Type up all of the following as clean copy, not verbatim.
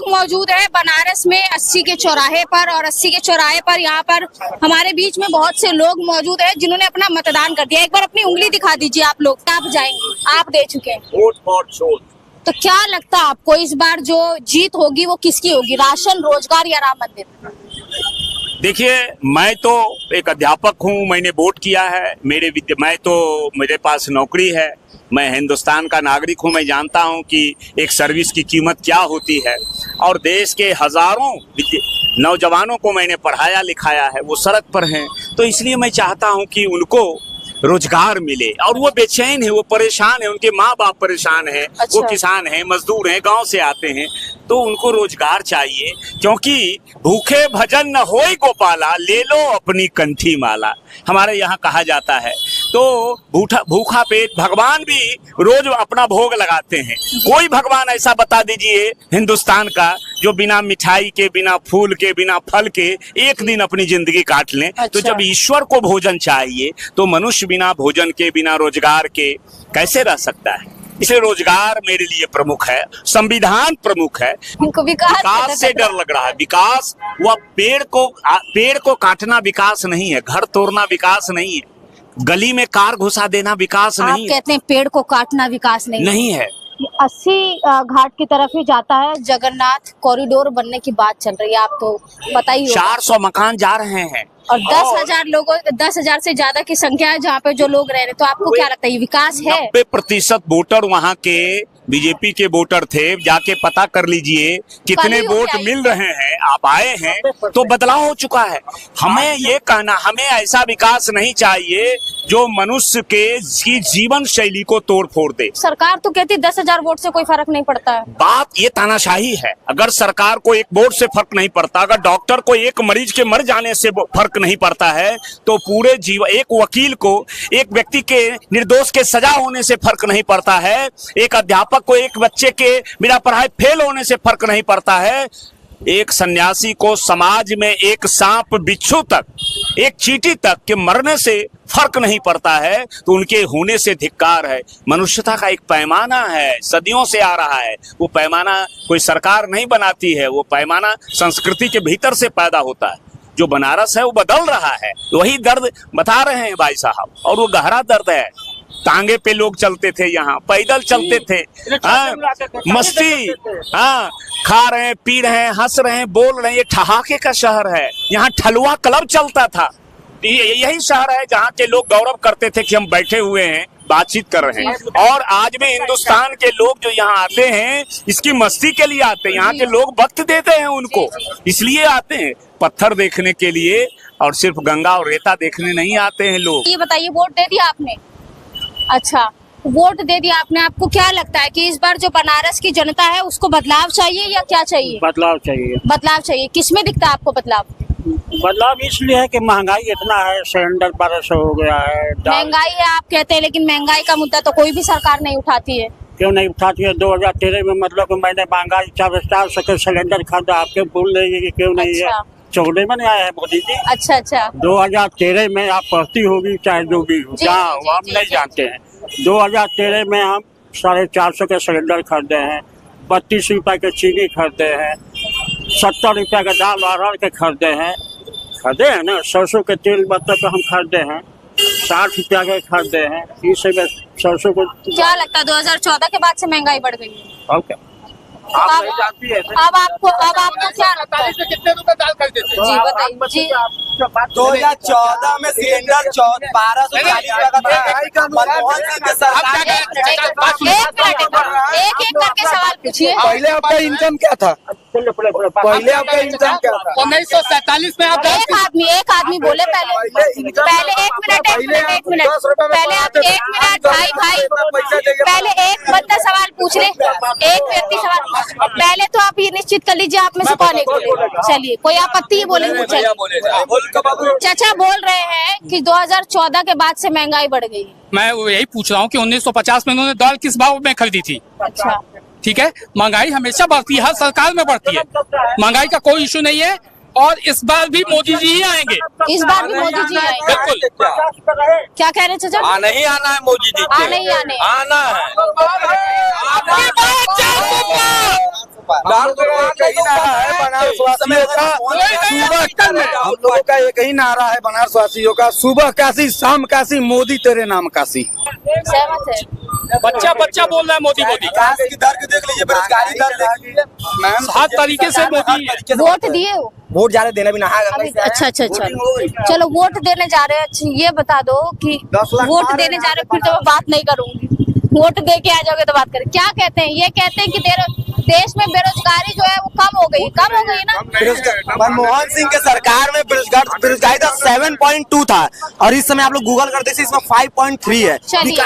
लोग मौजूद है बनारस में 80 के चौराहे पर, और 80 के चौराहे पर यहाँ पर हमारे बीच में बहुत से लोग मौजूद है जिन्होंने अपना मतदान कर दिया। एक बार अपनी उंगली दिखा दीजिए आप लोग, आप जाएंगे, आप दे चुके हैं वोट। तो क्या लगता है आपको इस बार जो जीत होगी वो किसकी होगी, राशन, रोजगार या राम मंदिर? देखिए, मैं तो एक अध्यापक हूँ, मैंने वोट किया है, मेरे पास नौकरी है, मैं हिंदुस्तान का नागरिक हूँ, मैं जानता हूँ कि एक सर्विस की कीमत क्या होती है, और देश के हजारों नौजवानों को मैंने पढ़ाया लिखाया है, वो सड़क पर हैं, तो इसलिए मैं चाहता हूँ कि उनको रोजगार मिले। और वो बेचैन है, वो परेशान है, उनके माँ बाप परेशान है। अच्छा। वो किसान हैं, मजदूर हैं, गांव से आते हैं, तो उनको रोजगार चाहिए, क्योंकि भूखे भजन न होए गोपाला, ले लो अपनी कंठी माला, हमारे यहाँ कहा जाता है। तो भूखा पेट भगवान भी रोज अपना भोग लगाते हैं। कोई भगवान ऐसा बता दीजिए हिंदुस्तान का जो बिना मिठाई के, बिना फूल के, बिना फल के एक दिन अपनी जिंदगी काट लें। अच्छा। तो जब ईश्वर को भोजन चाहिए तो मनुष्य बिना भोजन के, बिना रोजगार के कैसे रह सकता है? इसलिए रोजगार मेरे लिए प्रमुख है, संविधान प्रमुख है। उनको विकास से डर लग रहा है। विकास वह पेड़ को काटना विकास नहीं है, घर तोड़ना विकास नहीं है, गली में कार घुसा देना विकास नहीं है। आप कहते हैं पेड़ को काटना विकास नहीं है। 80 घाट की तरफ ही जाता है, जगन्नाथ कॉरिडोर बनने की बात चल रही है, आप तो बताइए। 400 मकान जा रहे हैं और 10,000 लोगों, 10,000 से ज्यादा की संख्या है जहाँ पे जो लोग रह रहे हैं, तो आपको क्या लगता है ये विकास है? 90% वोटर वहाँ के बीजेपी के वोटर थे, जाके पता कर लीजिए कितने वोट मिल रहे हैं। आप आए हैं तो बदलाव हो चुका है। हमें ये कहना, हमें ऐसा विकास नहीं चाहिए जो मनुष्य की जीवन शैली को तोड़ फोड़ दे। सरकार तो कहती है 10,000 वोट से कोई फर्क नहीं पड़ता है। बात ये तानाशाही है। अगर सरकार को एक वोट से फर्क नहीं पड़ता, अगर डॉक्टर को एक मरीज के मर जाने से फर्क नहीं पड़ता है, तो पूरे जीवन, एक वकील को एक व्यक्ति के निर्दोष के सजा होने से फर्क नहीं पड़ता है, एक अध्यापक को एक बच्चे के बिना पढ़ाई फेल होने से फर्क नहीं पड़ता है, एक सन्यासी को समाज में एक सांप बिच्छू तक, एक चींटी तक के मरने से फर्क नहीं पड़ता है, तो उनके होने से धिक्कार है। मनुष्यता का एक पैमाना है, सदियों से आ रहा है। वो पैमाना कोई सरकार नहीं बनाती है, वो पैमाना संस्कृति के भीतर से पैदा होता है। जो बनारस है वो बदल रहा है, वही दर्द बता रहे हैं भाई साहब, और वो गहरा दर्द है। टांगे पे लोग चलते थे, यहाँ पैदल चलते थे, मस्ती, खा रहे हैं, पी रहे हैं, हंस रहे हैं, बोल रहे हैं। ये ठहाके का शहर है, यहाँ ठलुआ क्लब चलता था। यही शहर है जहाँ के लोग गौरव करते थे कि हम बैठे हुए हैं, बातचीत कर रहे हैं। और आज में हिंदुस्तान के लोग जो यहाँ आते हैं, इसकी मस्ती के लिए आते हैं। यहाँ के लोग वक्त देते हैं उनको, इसलिए आते हैं, पत्थर देखने के लिए, और सिर्फ गंगा और रेता देखने नहीं आते हैं लोग। ये बताइए, वोट दे दिया आपने? अच्छा, वोट दे दिया आपने। आपको क्या लगता है कि इस बार जो बनारस की जनता है उसको बदलाव चाहिए या क्या चाहिए? बदलाव चाहिए। बदलाव चाहिए। किसमें दिखता है आपको बदलाव? बदलाव इसलिए है कि महंगाई इतना है, सिलेंडर 1200 हो गया है। महंगाई है आप कहते हैं, लेकिन महंगाई का मुद्दा तो कोई भी सरकार नहीं उठाती है। क्यों नहीं उठाती है? 2013 में मतलब कि मैंने महंगाई 400 के सिलेंडर खरीदा, आपके भूल रही है क्यों नहीं है? 14 में आया है मोदी जी। अच्छा। 2013 में आप पढ़ती होगी, चाहे जो भी हो, जहाँ हम नहीं जानते हैं। 2013 में हम 450 के सिलेंडर खरीदे हैं, 32 रुपए के चीनी खरीदे हैं, 70 रुपए का दाल अरहर के खरीदे हैं ना, सरसों के तेल मतलब हम खरीदे हैं, 60 रुपया के खरीदे हैं। इससे सरसों को क्या लगता है 2014 के बाद से महंगाई बढ़ गई है? ओके, आप नहीं जानती है। अब आपको क्या लगता है? कितने रुपए दाल खरीदे थे? जी बताइए जी। 2014 में सिलेंडर 1240 का था। मनमोहन सिंह के सरकार एक करके सवाल पूछिए। पहले आपका इनकम क्या था? पहले आपका इनकम क्या था? 1947 में आप एक आदमी बोले पहले एक मिनट पहले आप 1 मिनट भाई पहले एक बंदा सवाल पूछ रहे, एक व्यक्ति सवाल। पहले तो आप ये निश्चित कर लीजिए आप में से कौन एक बोलेगा। चलिए, कोई आपत्ति है बोलेंगे? चाचा बोल रहे हैं कि 2014 के बाद से महंगाई बढ़ गई। मैं यही पूछ रहा हूँ कि 1950 में उन्होंने दाल किस भाव में खरीदी थी? अच्छा, ठीक है, महंगाई हमेशा बढ़ती है, हर सरकार में बढ़ती है, महंगाई का कोई इशू नहीं है। और इस बार भी मोदी जी ही आएंगे। इस बार भी मोदी जी आएंगे? बिल्कुल। क्या कह रहे हैं चाचा? नहीं आना है मोदी जी, नहीं आने, आना है। कहीं नारा है बनारसवासियों का, सुबह हम लोगों का एक ही नारा है बनारसवासियों का, सुबह काशी शाम काशी मोदी तेरे नाम काशी। सहमत है। बच्चा बच्चा बोल रहा है मोदी मोदी। विकास की दर को देख लीजिए, बेरोजगारी दर देख लीजिए मैम, हर तरीके से मोदी। वोट दिए हो? वोट जा रहे देने भी नहा अभी अच्छा अच्छा अच्छा चलो वोट देने जा रहे हैं। अच्छा ये बता दो कि 10 लाख वोट देने जा रहे हैं, फिर तो मैं बात नहीं करूंगी। वोट दे के आ जाओगे तो बात करें। क्या कहते हैं? ये कहते हैं कि देश में बेरोजगारी जो है वो कम हो गई ना। मनमोहन सिंह के सरकार में बेरोजगारी था 7.2 था, और इस समय आप लोग गूगल करते हैं इसमें 5.3 है। चलिए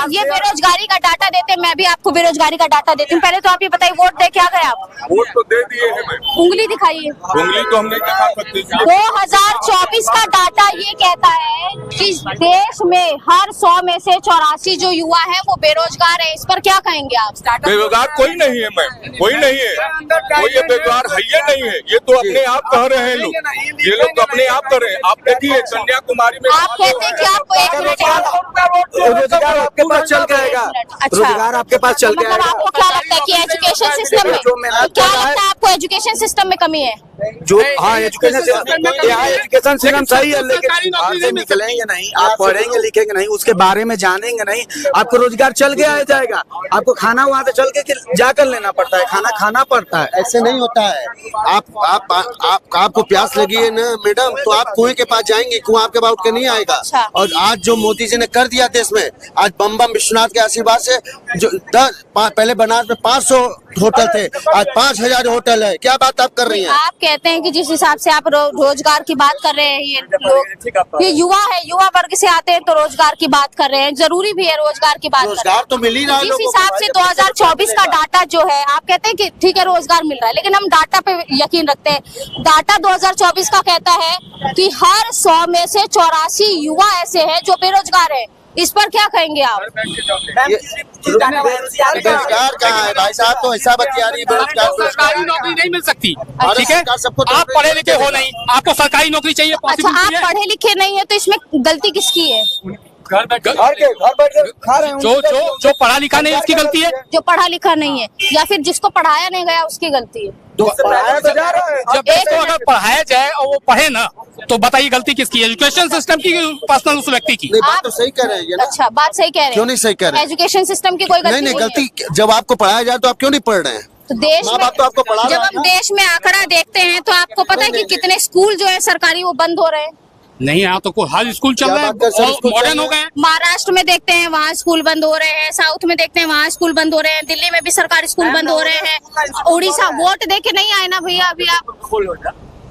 ये बेरोजगारी का डाटा देते हैं, मैं भी आपको बेरोजगारी का डाटा देती हूँ। पहले तो आप ये बताइए वोट दे क्या गए आप? वोट तो दे दिए हैं मैम। उंगली दिखाइए। उंगली तो हमने दिखा सकते। 2024 का डाटा ये कहता है कि देश में हर 100 में से 84 जो युवा है वो बेरोजगार है। इस पर क्या कहेंगे आप? बेरोजगार कोई नहीं है मैम, कोई नहीं है, कोई ये बेरोजगार है ये नहीं है, ये तो अपने आप कह रहे हैं लोग, ये लोग तो अपने आप कर रहे हैं। आप देखिए कन्याकुमारी में आप कहते हैं कि आपको 1 मिनट रोजगार आपके पास चल के आएगा। अच्छा रोजगार आपके पास चल के मतलब आएगा। आपको क्या लगता है कि एजुकेशन सिस्टम में क्या लगता है आपको एजुकेशन सिस्टम में कमी है? जो हाँ एजुकेशन सिस्टम सही है, लेकिन बाहर से निकलेंगे नहीं, आप पढ़ेंगे लिखेंगे नहीं, उसके बारे में जानेंगे नहीं, आपको रोजगार चल के आ जाएगा। आपको खाना वहाँ से चल के जाकर लेना पड़ता है, खाना खाना पड़ता है। ऐसे नहीं होता है। आपको प्यास लगी है ना मैडम, तो आप कुएं के पास जाएंगे, कुआं आपके पास उठ के नहीं आएगा। अच्छा। और आज जो मोदी जी ने कर दिया देश में, आज बम विश्वनाथ के आशीर्वाद से जो पहले बनारस में 500 होटल थे, आज 5000 होटल है। क्या बात आप कर रही हैं? आप कहते हैं कि जिस हिसाब से आप रोजगार की बात कर रहे हैं, ये युवा है, युवा वर्ग से आते हैं तो रोजगार की बात कर रहे हैं, जरूरी भी है रोजगार की बात। रोजगार तो मिल ही रहा है जिस हिसाब से 2024 का डाटा जो है, आप कहते हैं कि ठीक है रोजगार मिल रहा है, लेकिन हम डाटा पे यकीन रखते हैं। डाटा 2024 का कहता है कि हर 100 में से 84 युवा ऐसे हैं जो बेरोजगार है। इस पर क्या कहेंगे आप? बेरोजगार कहाँ है भाई साहब? तो ऐसा बतिया रही सरकारी नौकरी नहीं मिल सकती, ठीक है? सबको आप पढ़े लिखे हो नहीं, आपको सरकारी नौकरी चाहिए। अच्छा आप पढ़े लिखे नहीं है तो इसमें गलती किसकी है? घर बैठ घर बैठ खा रहे हैं। जो पढ़ा लिखा नहीं उसकी गलती है, जो पढ़ा लिखा नहीं है, या फिर जिसको पढ़ाया नहीं गया उसकी गलती है। तो पढ़ाया तो जा रहा है। जब इसको अगर पढ़ाया जाए और वो पढ़े ना, तो बताइए गलती किसकी? एजुकेशन सिस्टम की, पर्सनल उस व्यक्ति की? नहीं, बात तो सही कह रहे हैं ना। अच्छा बात सही कह रहे हैं। क्यों नहीं सही कह रहे हैं? एजुकेशन सिस्टम की कोई गलती नहीं गलती जब आपको पढ़ाया जाए तो आप क्यों नहीं पढ़ रहे हैं? तो देश माँ में बाप तो आपको पढ़ा जब रहा है हम देश में आंकड़ा देखते हैं तो आपको पता है कि कितने स्कूल जो है सरकारी वो बंद हो रहे हैं। नहीं, यहाँ तो हर स्कूल चल रहा है, मॉडर्न हो गए हैं। महाराष्ट्र में देखते हैं वहाँ स्कूल बंद हो रहे हैं, साउथ में देखते हैं वहाँ स्कूल बंद हो रहे हैं, दिल्ली में भी सरकारी स्कूल बंद हो रहे हैं। उड़ीसा वोट दे के नहीं आए ना भैया अभी आप।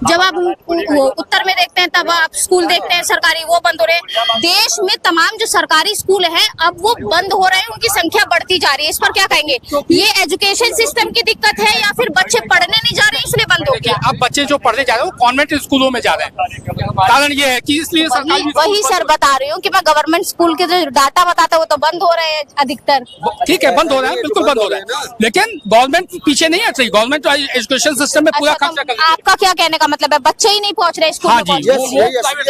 जब आप उत्तर में देखते हैं तब आप स्कूल देखते हैं सरकारी वो बंद हो रहे हैं। देश में तमाम जो सरकारी स्कूल हैं अब वो बंद हो रहे हैं, उनकी संख्या बढ़ती जा रही है। इस पर क्या कहेंगे? ये एजुकेशन सिस्टम की दिक्कत है या फिर बच्चे पढ़ने नहीं जा रहे इसलिए बंद हो गया? अब बच्चे जो पढ़ने जा रहे हैं वो कॉन्वेंट स्कूलों में जा रहे हैं। कारण ये है कि इसलिए सरकारी वही सर बता रही हूँ कि मैं गवर्नमेंट स्कूल के जो डाटा बताता है वो तो बंद हो रहे हैं अधिकतर। ठीक है, बंद हो रहा है, बिल्कुल बंद हो रहा है, लेकिन गवर्नमेंट पीछे नहीं हट रही। गवर्नमेंट एजुकेशन सिस्टम में पूरा खर्चा कर रही है। आपका क्या कहने का मतलब है? बच्चे ही नहीं पहुंच रहे स्कूल में,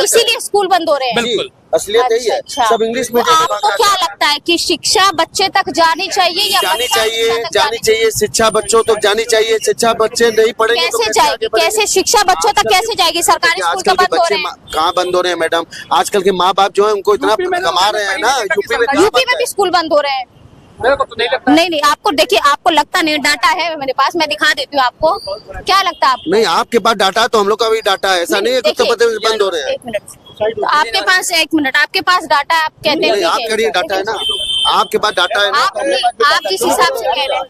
इसीलिए स्कूल बंद हो रहे हैं। बिल्कुल असलियत यही है। अच्छा। सब इंग्लिश में आपको क्या लगता है कि शिक्षा बच्चे तक जानी चाहिए या जानी बच्चा चाहिए, शिक्षा तक जानी चाहिए। शिक्षा बच्चों तक जानी चाहिए। शिक्षा बच्चे नहीं पढ़ेंगे तो कैसे जाएगी? कैसे शिक्षा बच्चों तक कैसे जाएगी? सरकारी स्कूल तो बंद हो रहे हैं। कहाँ बंद हो रहे हैं मैडम? आजकल के माँ बाप जो है उनको इतना कमा रहे हैं ना। यूपी में भी स्कूल बंद हो रहे हैं। नहीं आपको देखिए, आपको लगता नहीं, डाटा है मेरे पास, मैं दिखा देती हूँ आपको। क्या लगता है आपको? नहीं, आपके पास डाटा है तो हम लोग का भी डाटा है। ऐसा नहीं है कुछ बंद हो रहे हैं। एक मिनट, तो आपके पास एक मिनट, आपके पास डाटा है, आप कहते हैं आप करिए डाटा है ना, आपके पास डाटा है ना। आप जिस हिसाब से कह रहे हैं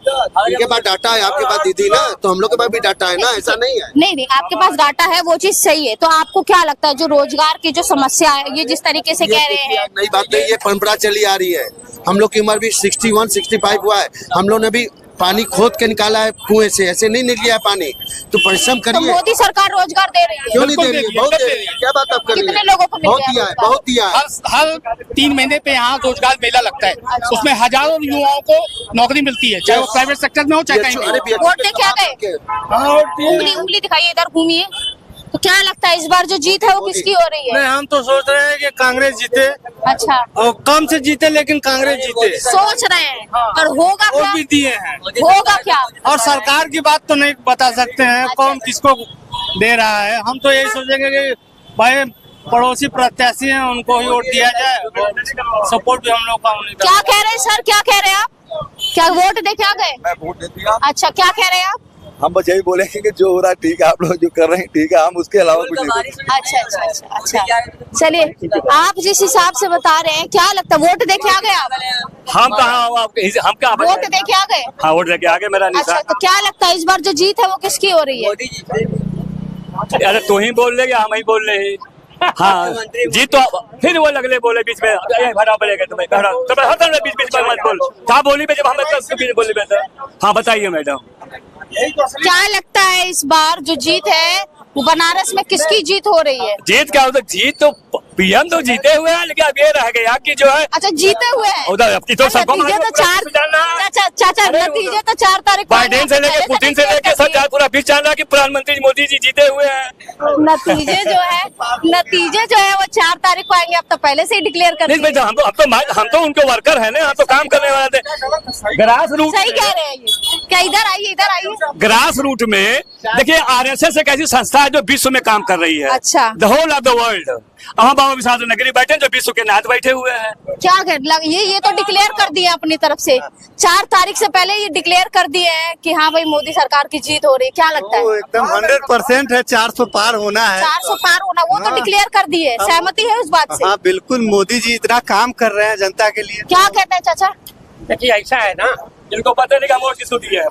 इनके पास डाटा है, आपके पास दीदी ना, तो हम लोग के पास भी डाटा है ना। ऐसा नहीं है। नहीं आपके पास डाटा है, वो चीज सही है। तो आपको क्या लगता है जो रोजगार की जो समस्या है, ये जिस तरीके से कह रहे हैं? नई बात नहीं, ये परंपरा चली आ रही है। हम लोग की उम्र भी 61-65 हुआ है। हम लोग ने भी पानी खोद के निकाला है कुएं से, ऐसे नहीं निकलिया है पानी। तो परिश्रम तो करिए। मोदी सरकार रोजगार दे रही है। क्यों नहीं दे रही है? बहुत दे रही है। क्या बात आप कर रही हैं? कितने लोगों को मिल बहुत गया दिया है, बहुत दिया है। हर 3 महीने पे यहाँ रोजगार मेला लगता है, उसमें हजारों युवाओं को नौकरी मिलती है, चाहे वो प्राइवेट सेक्टर में हो चाहे कहीं भी। वोट दे क्या गए? उंगली दिखाइए, इधर घूमिए। तो क्या लगता है इस बार जो जीत है वो किसकी हो रही है? नहीं, हम तो सोच रहे हैं कि कांग्रेस जीते अच्छा, और कम से जीते लेकिन कांग्रेस जीते। सोच रहे हैं और होगा वो क्या? भी दिए हैं। होगा क्या? और सरकार की बात तो नहीं बता सकते हैं कौन किसको दे रहा है। हम तो यही सोचेंगे कि भाई पड़ोसी प्रत्याशी हैं उनको ही वोट दिया जाए, सपोर्ट भी हम लोग का उन्हीं का। क्या कह रहे हैं सर, क्या कह रहे हैं आप? क्या वोट दे के आ गए? मैं वोट दे दिया। अच्छा, क्या कह रहे हैं आप? हम बस यही बोलेंगे कि जो हो रहा है ठीक है, आप लोग जो कर रहे हैं ठीक है, हम उसके अलावा कुछ नहीं। अच्छा अच्छा अच्छा अच्छा, चलिए आप जिस हिसाब से बता रहे हैं, क्या लगता है वोट दे के आ गए आप? हम कहाँ, हम क्या वोट दे के आ गए? हाँ, वोट देके आगे मेरा अच्छा, निशान। तो क्या लगता है इस बार जो जीत है वो किसकी हो रही है? अरे तू ही बोल ले, हम ही बोल रहे हैं। हाँ जी, तो फिर वो लगले बोले बीच में भरा बोलेगा तुम्हें हर बीच बीच में मत बोल। क्या बोली जब हम बोली बेटा। हाँ बताइए मैडम, क्या लगता है इस बार जो जीत है वो बनारस में किसकी जीत हो रही है? जीत क्या होता? जीत तो पीएम तो जीते हुए हैं, लेकिन अब ये रह गया कि जो है अच्छा जीते हुए हैं। उधर अब तो सबको नतीजे तो चाचा नतीजे तो 4 तारीख को बाइडेन से लेके पुतिन से लेके सब पूरा बीच जान रहा कि प्रधानमंत्री मोदी जी जीते हुए हैं। नतीजे जो है वो 4 तारीख को आएंगे। अब तो पहले से ही डिक्लेयर कर नहीं दिए। हम तो उनके वर्कर है ना, हम तो काम करने वाले थे। ग्रास रूट सही कह रहे हैं ये। क्या इधर आइए ग्रास रूट में देखिए, आरएसएस एक ऐसी संस्था है जो विश्व में काम कर रही है। अच्छा, the whole of the world. हम बाबा विशाल नगरी बैठे जो विश्व के नाथ बैठे हुए हैं। क्या कर ये तो डिक्लेयर कर दिए अपनी तरफ से 4 तारीख से पहले ये डिक्लेयर कर दिए हैं कि हाँ भाई मोदी सरकार की जीत हो रही है। क्या लगता है? एकदम 100% है, 400 पार होना है। 400 पार होना, वो तो डिक्लेयर कर दिए। सहमति है उस बात से? हाँ बिल्कुल, मोदी जी इतना काम कर रहे हैं जनता के लिए। क्या कहते हैं चाचा? देखिए ऐसा है ना, जिनको पता नहीं वोट किसको दिया है।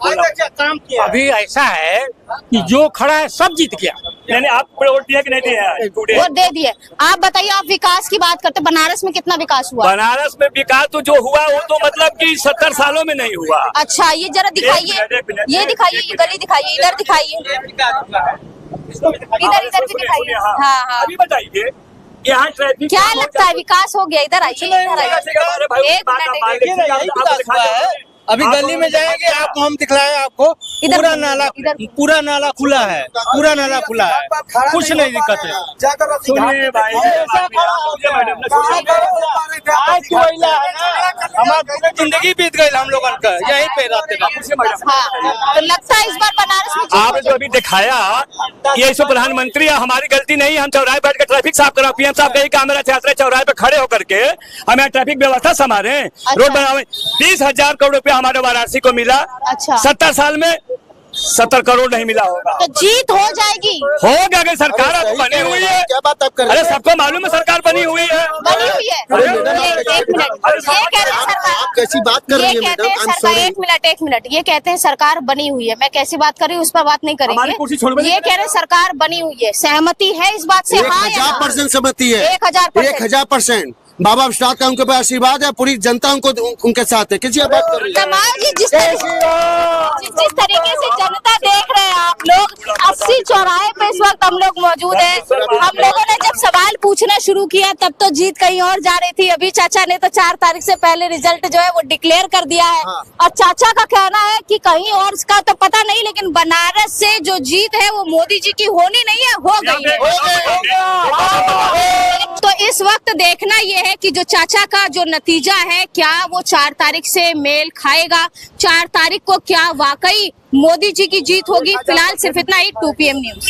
काम किया अभी ऐसा है कि जो खड़ा है सब जीत गया। यानी आप वोट दिया कि नहीं दिया? वोट दे दिए। आप बताइए, आप विकास की बात करते, बनारस में कितना विकास हुआ? बनारस में विकास तो जो हुआ वो तो मतलब कि 70 सालों में नहीं हुआ। अच्छा, ये जरा दिखाइए, ये दिखाइए, ये गली दिखाइए, इधर दिखाइए, इधर भी दिखाइए। हाँ, अभी बताइए यहाँ ट्रैफिक क्या लगता है विकास हो गया? इधर आइए, एक मिनट। अभी गली में जाएंगे आपको हम दिखलाए, आपको पूरा नाला खुला है, पूरा नाला खुला है, कुछ नहीं दिक्कत है। सुनिए भाई, हमारी जिंदगी बीत गई हम लोगों का यहीं पे रहते। हाँ, तो लगता है इस बार बनारस में आपने जो अभी दिखाया ये सो प्रधानमंत्री है, हमारी गलती नहीं। हम चौराहे बैठ कर ट्रैफिक साफ करा, पीएम साहब कहीं कैमरा छात्र चौराहे पे खड़े होकर के हमें ट्रैफिक व्यवस्था संभाले, रोड बनावे। 30,000 करोड़ रुपया हमारे वाराणसी को मिला। अच्छा, 70 साल में 70 करोड़ नहीं मिला होगा। तो जीत हो जाएगी। हो गया कि सरकार अब बनी हुई है। क्या बात आप कर रहे अरे हैं? सबको मालूम है सरकार बनी हुई है। बनी हुई है। एक मिनट, ये कह रहे हैं सरकार, आप कैसी बात कर रही ये है कहते हैं मैडम? सरकार, एक मिनट, ये कहते हैं सरकार बनी हुई है। मैं कैसी बात कर रही हूँ उस पर बात नहीं हमारी कुर्सी छोड़ करेंगे। दो। ये कह रहे हैं सरकार बनी हुई है। सहमति है इस बात से? हाँ या ना? 1000% सहमति है। 1000%। 1000%। बाबा विश्वनाथ का उनके पास आशीर्वाद है, पूरी जनता उनके साथ है। किसी बात कर रही है? कमाल जी, जिस तरीके से जनता देख रहे हैं आप लोग, 80 चौराहे पे इस वक्त हम लोग मौजूद हैं। हम लोगों ने जब सवाल पूछना शुरू किया तब तो जीत कहीं और जा रही थी। अभी चाचा ने तो 4 तारीख से पहले रिजल्ट जो है वो डिक्लेयर कर दिया है। और चाचा का कहना है कि कहीं और का तो पता नहीं, लेकिन बनारस से जो जीत है वो मोदी जी की होनी नहीं है, हो गई है। तो इस वक्त देखना ये है कि जो चाचा का जो नतीजा है क्या वो 4 तारीख से मेल खाएगा? 4 तारीख को क्या वाकई मोदी जी की जीत होगी? फिलहाल सिर्फ इतना ही। 2 PM न्यूज।